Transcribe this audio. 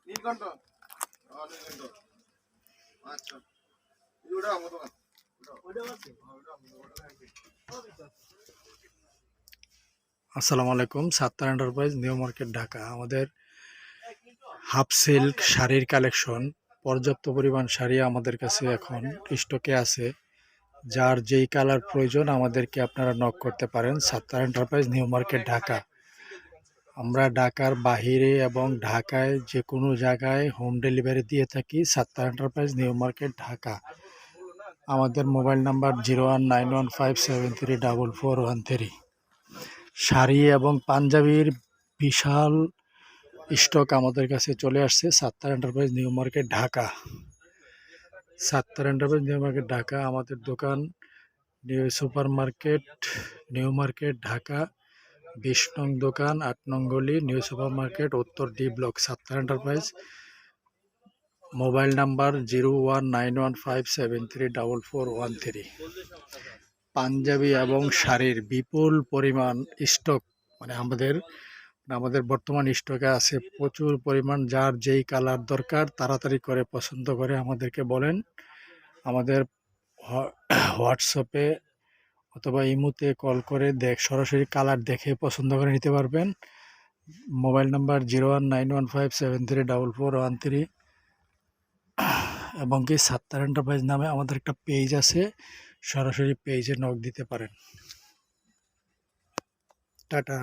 নীলকণ্ঠ নীলকণ্ঠ আচ্ছা ওটা আমার দোকান ওটা আছে আসসালামু আলাইকুম। Sattar enterprise, new market, Dhaka. আমাদের হাফ সিল্ক শাড়ির কালেকশন, পর্যাপ্ত পরিমাণ শাড়ি আমাদের কাছে এখন স্টকে আছে। যার যেই কালার প্রয়োজন আমাদেরকে আপনারা নক করতে পারেন। Sattar enterprise, new market, Dhaka. আমরা ঢাকার বাহিরে এবং ঢাকায় যে কোনো জায়গায় হোম ডেলিভারি দিয়ে থাকি। Sattar enterprise, new market, Dhaka. আমাদের মোবাইল নাম্বার 019157344113। শাড়ি এবং পাঞ্জাবির বিশাল স্টক আমাদের কাছে চলে আসছে। Sattar enterprise, new market, Dhaka. Sattar enterprise, new market, Dhaka. আমাদের দোকান new super market, new market, Dhaka. 20 নং দোকান, 8 নং গলি, নিউ সুপার মার্কেট, উত্তর D block. Sattar enterprise. Mobile number 019157344113। পাঞ্জাবি এবং শাড়ির বিপুল পরিমাণ স্টক, মানে আমাদের বর্তমান স্টকে আছে প্রচুর পরিমাণ। যার যেই কালার দরকার তাড়াতাড়ি করে পছন্দ করে আমাদেরকে বলেন। আমাদের হোয়াটসঅ্যাপে অথবা ইমোতে কল করে সরাসরি কালার দেখে পছন্দ করে নিতে পারবেন। Mobile number 019157344113। এবং কি সাত্তার এন্টারপ্রাইজ নামে আমাদের একটা পেজ আছে, সরাসরি পেজে নক দিতে পারেন। টাটা।